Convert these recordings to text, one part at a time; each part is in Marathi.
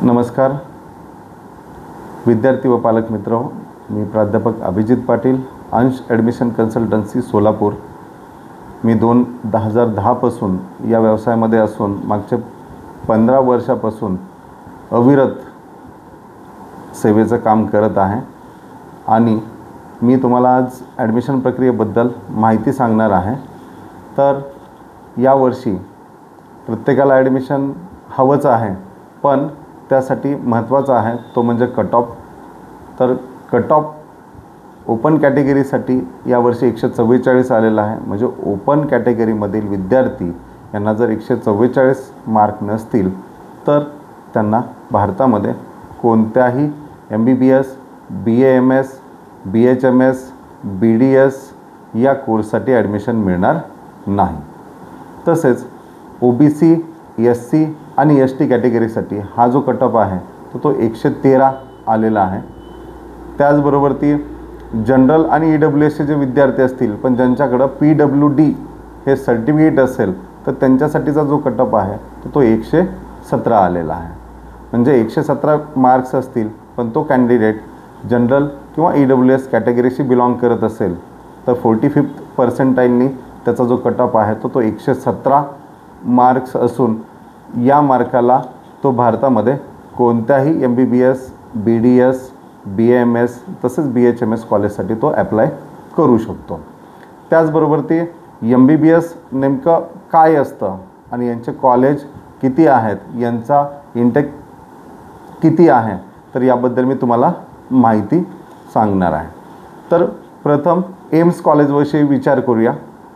नमस्कार विद्यार्थी व पालक मित्र, मी प्राध्यापक अभिजित पाटील, अंश ॲडमिशन कन्सल्टन्सी सोलापूर। मी 2010 पासून या व्यवसायामध्ये असून मागच्या 15 वर्षापासून अविरत सेवेचं काम करत आहे आणि मी तुम्हाला आज ॲडमिशन प्रक्रियेबद्दल माहिती सांगणार आहे। तर यावर्षी प्रत्येकाला ॲडमिशन हवंच आहे, पण त्यासाठी महत्त्वाचा आहे तो म्हणजे कट ऑफ। तर कट ऑफ ओपन कॅटेगरीसाठी यावर्षी 144 आलेला आहे। म्हणजे ओपन कॅटेगरीमधील विद्यार्थी यांना जर 144 मार्क नसतील तर त्यांना भारतामध्ये कोणत्याही MBBS, BAMS, BHMS, BDS या कोर्ससाठी ॲडमिशन मिळणार नाही। तसेच OBC, SC आणि ST कॅटेगरीसाठी हा जो कट ऑफ आहे तो 113 आलेला आहे। त्याचबरोबर ती जनरल आणि EWSचे जे विद्यार्थी असतील पण ज्यांच्याकडं PWD हे सर्टिफिकेट असेल तर त्यांच्यासाठीचा जो कट ऑफ आहे तो 117 आलेला आहे। म्हणजे 117 मार्क्स असतील पण तो कॅन्डिडेट जनरल किंवा EWS कॅटेगरीशी बिलॉंग करत असेल तर 45th पर्सेंटाईलनी त्याचा जो कट ऑफ आहे तो 117 मार्क्स असून या मार्काला तो भारतामध्ये कोणत्याही MBBS, BDS, BAMS तसेच BHMS कॉलेजसाठी तो ॲप्लाय करू शकतो। त्याचबरोबर ते MBBS नेमकं काय असतं आणि यांचे कॉलेज किती आहेत, यांचा इंटेक किती आहे, तर याबद्दल मी तुम्हाला माहिती सांगणार आहे। तर प्रथम एम्स कॉलेजविषयी विचार करूया।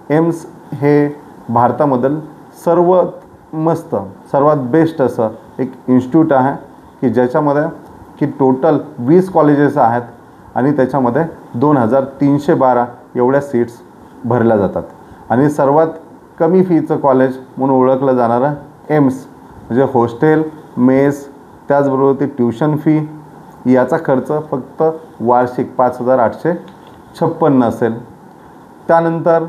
एम्स हे भारतामधील सर्वात बेस्ट असं एक इन्स्टिट्यूट आहे की ज्याच्यामध्ये की टोटल 20 कॉलेजेस आहेत आणि त्याच्यामध्ये 2312 एवढ्या सीट्स भरल्या जातात आणि सर्वात कमी फीचं कॉलेज म्हणून ओळखलं जाणारं एम्स म्हणजे हॉस्टेल, मेस, त्याचबरोबर ती ट्यूशन फी याचा खर्च फक्त वार्षिक 5856 असेल। त्यानंतर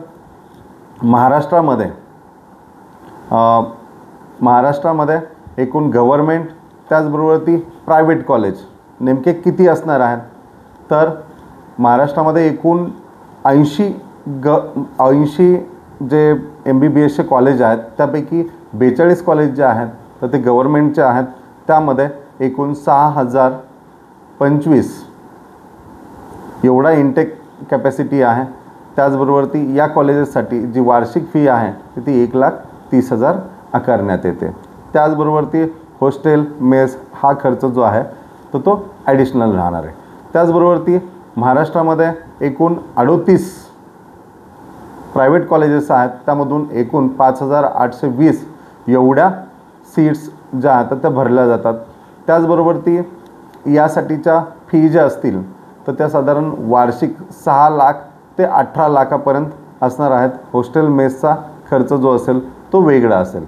महाराष्ट्रामध्ये एकूण गव्हर्मेंट त्याचबरोबर ती प्रायव्हेट कॉलेज नेमके किती असणार आहेत, तर महाराष्ट्रामध्ये एकूण 80 जे MBBSचे कॉलेज आहेत त्यापैकी 42 कॉलेज जे आहेत तर ते गव्हर्मेंटचे आहेत। त्यामध्ये एकूण 6025 एवढा इंटेक कॅपॅसिटी आहे। त्याचबरोबर ती या कॉलेजेससाठी जी वार्षिक फी आहे ती 1,30,000 आकारण्यात येते। त्याचबरोबर ती हॉस्टेल, मेस हा खर्च जो आहे तो ॲडिशनल राहणार आहे। त्याचबरोबर ती महाराष्ट्रामध्ये एकूण 38 प्रायव्हेट कॉलेजेस आहेत, त्यामधून एकूण 5820 एवढ्या सीट्स ज्या आहेत त्या भरल्या जातात। त्याचबरोबर ती यासाठीच्या फी ज्या असतील तर त्या साधारण वार्षिक 6 लाख ते 18 लाखापर्यंत असणार आहेत। हॉस्टेल मेसचा खर्च जो असेल तो वेगळा असेल।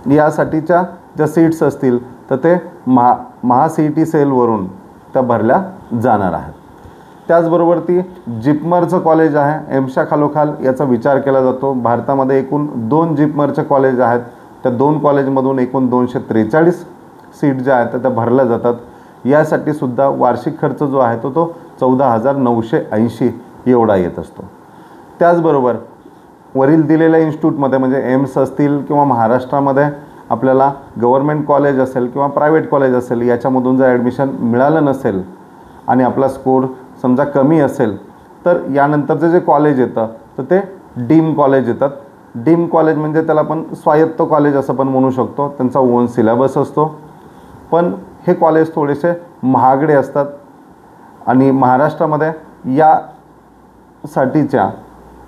यासाठीच्या ज्या सीट्स असतील तर ते महाCET सेलवरून त्या भरल्या जाणार आहेत। त्याचबरोबर ती जिपमरचं कॉलेज आहे एम्सच्या खालोखाल याचा विचार केला जातो। भारतामध्ये एकूण 2 जिपमरचे कॉलेज आहेत, त्या 2 कॉलेजमधून एकूण 243 सीट ज्या आहेत त्या भरल्या जातात। यासाठी सुद्धा वार्षिक खर्च जो आहे तो 14,980 एवढा येत असतो। त्याचबरोबर वरील दिलेल्या इन्स्टिट्यूटमध्ये म्हणजे एम्स असतील किंवा महाराष्ट्रामध्ये आपल्याला गव्हर्मेंट कॉलेज असेल किंवा प्रायव्हेट कॉलेज असेल याच्यामधून जर ॲडमिशन मिळालं नसेल आणि आपला स्कोर समजा कमी असेल तर यानंतरचं जे कॉलेज येतं तर ते डीम कॉलेज येतात। डीम कॉलेज म्हणजे त्याला आपण स्वायत्त कॉलेज असं पण म्हणू शकतो, त्यांचा ओन सिलेबस असतो, पण हे कॉलेज थोडेसे महागडे असतात आणि महाराष्ट्रामध्ये यासाठीच्या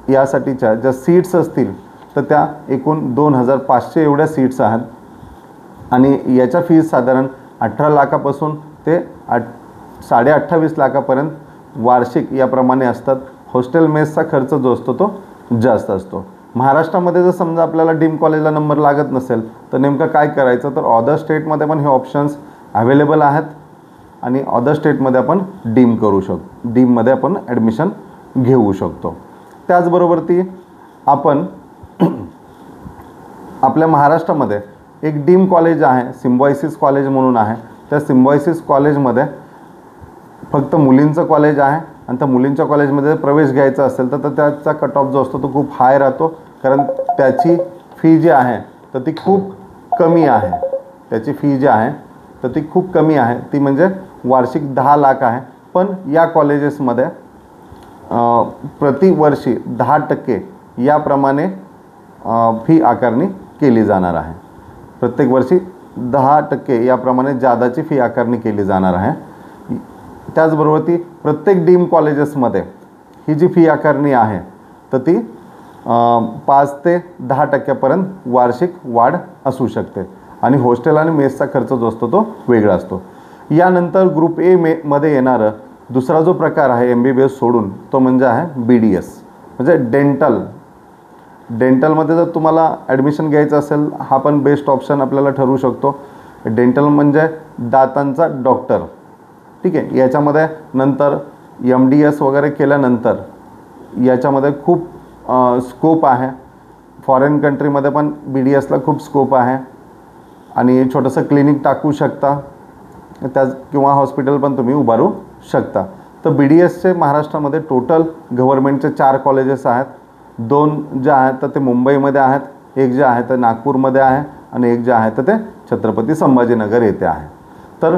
ज्या सीट्स असतील तर त्या एकूण 2500 एवढ्या सीट्स आहेत आणि याच्या फीज साधारण 18 लाखापासून ते 28.5 लाखापर्यंत वार्षिक याप्रमाणे असतात। हॉस्टेल मेसचा खर्च जो असतो तो जास्त असतो। महाराष्ट्रामध्ये जर समजा आपल्याला डीम कॉलेजला नंबर लागत नसेल तर नेमकं काय करायचं, तर अदर स्टेटमध्ये पण हे ऑप्शन्स अवेलेबल आहेत आणि अदर स्टेटमध्ये आपण डीममध्ये आपण ॲडमिशन घेऊ शकतो। त्याचबरोबर ती आपण आपल्या महाराष्ट्रामध्ये एक डीम कॉलेज आहे, सिम्बॉयसिस कॉलेज म्हणून आहे. त्या सिम्बॉयसिस कॉलेजमध्ये फक्त मुलींचं कॉलेज आहे आणि त्या मुलींच्या कॉलेजमध्ये प्रवेश घ्यायचा असेल तर त्याचा कट ऑफ जो असतो तो खूप हाय राहतो, कारण त्याची फी जी आहे तर ती खूप कमी आहे. त्याची फी जी आहे तर ती खूप कमी आहे, ती म्हणजे वार्षिक 10 लाख आहे. पण या कॉलेजेसमध्ये प्रतिवर्षी 10% याप्रमाणे फी आकारणी केली जाणार आहे. प्रत्येक वर्षी 10% याप्रमाणे जादाची फी आकारणी केली जाणार आहे. त्याचबरोबर ती प्रत्येक डीम कॉलेजेसमध्ये ही जी फी आकारणी आहे तर ती 5 ते 10% वार्षिक वाढ असू शकते. आणि हॉस्टेल आणि मेसचा खर्च जो असतो तो वेगळा असतो. यानंतर ग्रुप मध्ये येणारं दुसरा जो प्रकार आहे MBBS सोडून तो म्हणजे आहे BDS, म्हणजे डेंटलमध्ये जर तुम्हाला ॲडमिशन घ्यायचं असेल हा पण बेस्ट ऑप्शन आपल्याला ठरू शकतो. डेंटल म्हणजे दातांचा डॉक्टर. ठीक आहे. याच्यामध्ये नंतर MDS वगैरे केल्यानंतर याच्यामध्ये खूप स्कोप आहे. फॉरेन कंट्रीमध्ये पण BDSला खूप स्कोप आहे आणि छोटंसं क्लिनिक टाकू शकता किंवा हॉस्पिटल पण तुम्ही उभारू शकता. तर BDSचे महाराष्ट्रामध्ये टोटल गव्हर्नमेंटचे 4 कॉलेजेस आहेत. 2 जे आहेत तर ते मुंबईमध्ये आहेत, एक जे आहे तर नागपूरमध्ये आहे आणि एक जे आहे तर ते छत्रपती संभाजीनगर येथे आहे. तर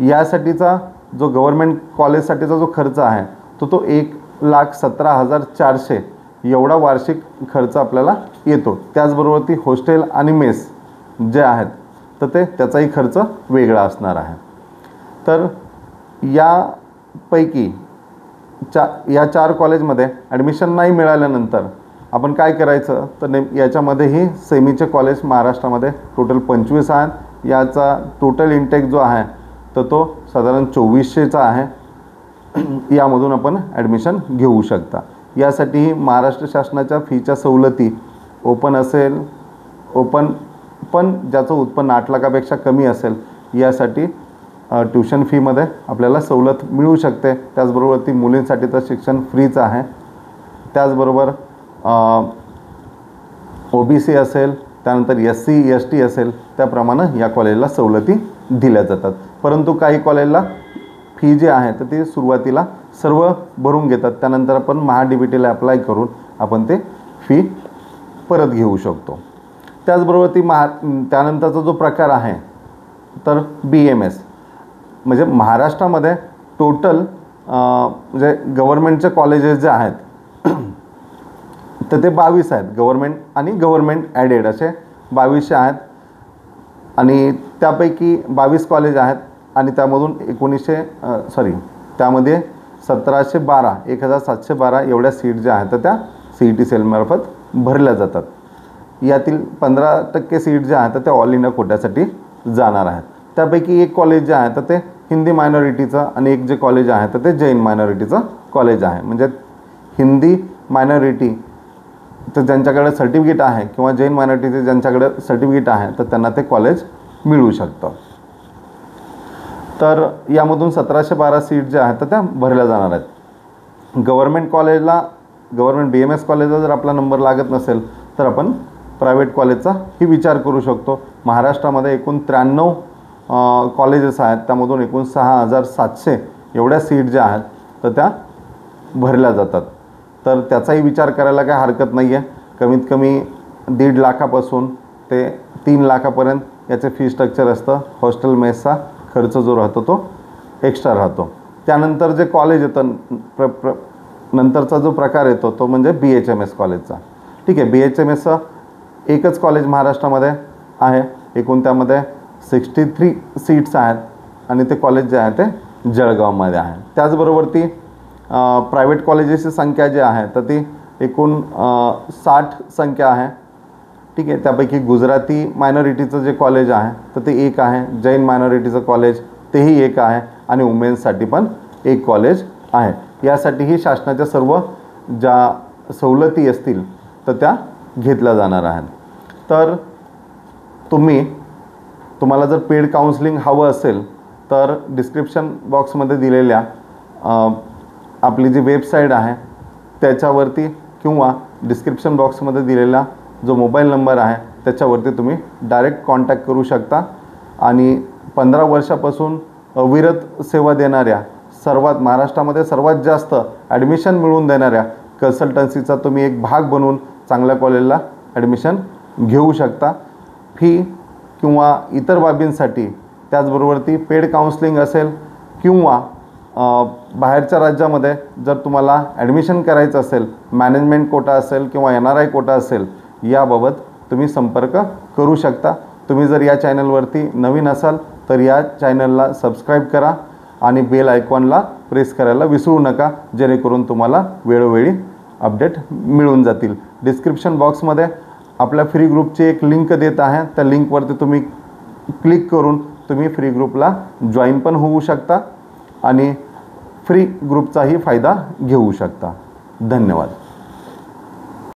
यासाठीचा जो गव्हर्नमेंट कॉलेजसाठीचा जो खर्च आहे तो 1,17,400 एवढा वार्षिक खर्च आपल्याला येतो. त्याचबरोबर ती हॉस्टेल आणि मेस जे आहेत तर त्याचाही खर्च वेगळा असणार आहे. तर यापैकी या 4 कॉलेजमध्ये ॲडमिशन नाही मिळाल्यानंतर आपण काय करायचं तर याच्यामध्येही सेमीचे कॉलेज महाराष्ट्रामध्ये टोटल 25 आहेत. याचा टोटल इंटेक जो आहे तर तो साधारण 2400चा आहे. यामधून आपण ॲडमिशन घेऊ शकता. यासाठीही महाराष्ट्र शासनाच्या फीच्या सवलती ओपन पण ज्याचं उत्पन्न 8 लाखापेक्षा कमी असेल यासाठी ट्युशन फीमध्ये आपल्याला सवलत मिळू शकते. त्याचबरोबर ती मुलींसाठी तर शिक्षण फ्रीच आहे. त्याचबरोबर OBC असेल, त्यानंतर SC ST असेल त्याप्रमाणे या कॉलेजला सवलती दिल्या जातात. परंतु काही कॉलेजला फी जी आहे तर ती सुरुवातीला सर्व भरून घेतात, त्यानंतर आपण MHA-DBTला अप्लाय करून आपण ते फी परत घेऊ शकतो. त्याचबरोबर त्यानंतरचा जो प्रकार आहे तर BMS, म्हणजे महाराष्ट्रामध्ये टोटल म्हणजे गव्हर्नमेंटचे कॉलेजेस जे आहेत तर ते 22 आहेत. गव्हर्नमेंट आणि गव्हर्नमेंट ॲडेड असे 2200 आहेत आणि त्यापैकी 22 कॉलेज आहेत आणि त्यामधून त्यामध्ये 1712 एवढ्या सीट ज्या आहेत तर त्या CET सेलमार्फत भरल्या जातात. यातील 15% सीट ज्या आहेत तर त्या ऑल इंडिया कोट्यासाठी जाणार आहेत. त्यापैकी एक कॉलेज जे आहे तर ते हिंदी मायनॉरिटीचं आणि एक जे कॉलेज आहे तर ते जैन मायनॉरिटीचं कॉलेज आहे. म्हणजे हिंदी मायनॉरिटी तर ज्यांच्याकडे सर्टिफिकेट आहे किंवा जैन मायनॉरिटीचे ज्यांच्याकडे सर्टिफिकेट आहे तर त्यांना ते कॉलेज मिळू शकतं. तर यामधून 1712 सीट ज्या आहेत तर त्या भरल्या जाणार आहेत. गव्हर्नमेंट BMS कॉलेजला जर आपला नंबर लागत नसेल तर आपण प्रायव्हेट कॉलेजचाही विचार करू शकतो. महाराष्ट्रामध्ये एकूण 93 कॉलेजेस आहेत, त्यामधून एकूण 6700 एवढ्या सीट ज्या आहेत तर त्या भरल्या जातात. तर त्याचाही विचार करायला काय हरकत नाही आहे. कमीत कमी 1.5 लाखापासून ते 3 लाखापर्यंत याचे फी स्ट्रक्चर असतं. हॉस्टेल मेसचा खर्च जो राहतो तो एक्स्ट्रा राहतो. त्यानंतर जे कॉलेज येतं नंतरचा जो प्रकार येतो तो म्हणजे BHMS कॉलेजचा. ठीक आहे. BHMSचं एकच कॉलेज महाराष्ट्रामध्ये आहे. एकूण त्यामध्ये 63 सीट्स आहेत आणि ते कॉलेज जे आहे ते जळगावमध्ये आहे. त्याचबरोबर ती प्रायव्हेट कॉलेजेसची संख्या जी आहे तर ती एकूण 60 संख्या आहे. ठीक आहे. त्यापैकी गुजराती मायनॉरिटीचं जे कॉलेज आहे तर ते एक आहे. जैन मायनॉरिटीचं कॉलेज तेही एक आहे आणि वुमेन्ससाठी पण एक कॉलेज आहे. यासाठीही शासनाच्या सर्व ज्या सवलती असतील तर त्या घेतल्या जाणार आहेत. तर तुम्हाला जर पेड काउन्सिलिंग हवं असेल तर डिस्क्रिप्शन बॉक्समध्ये दिलेल्या आपली जी वेबसाईट आहे त्याच्यावरती किंवा डिस्क्रिप्शन बॉक्समध्ये दिलेला जो मोबाईल नंबर आहे त्याच्यावरती तुम्ही डायरेक्ट कॉन्टॅक्ट करू शकता। आणि 15 वर्षापासून अविरत सेवा देणाऱ्या महाराष्ट्रामध्ये सर्वात जास्त ॲडमिशन मिळवून देणाऱ्या कन्सल्टन्सीचा तुम्ही एक भाग बनून चांगल्या कॉलेजला ॲडमिशन घेऊ शकता। फी किंवा इतर बाबींसाठी, त्याचबरोबर ती पेड काउन्सलिंग असेल किंवा बाहेरच्या राज्यामध्ये जर तुम्हाला ॲडमिशन करायचं असेल, मॅनेजमेंट कोटा असेल किंवा NRI कोटा असेल, याबाबत तुम्ही संपर्क करू शकता। तुम्ही जर या चॅनलवरती नवीन असाल तर या चॅनलला सबस्क्राईब करा आणि बेल आयकॉनला प्रेस करायला विसरू नका, जेणेकरून तुम्हाला वेळोवेळी अपडेट मिळून जातील। डिस्क्रिप्शन बॉक्समध्ये आपल्या फ्री ग्रुपची एक लिंक देत आहे, त्या लिंकवरती तुम्ही क्लिक करून तुम्ही फ्री ग्रुपला जॉईन पण होऊ शकता आणि फ्री ग्रुपचाही फायदा घेऊ शकता। धन्यवाद।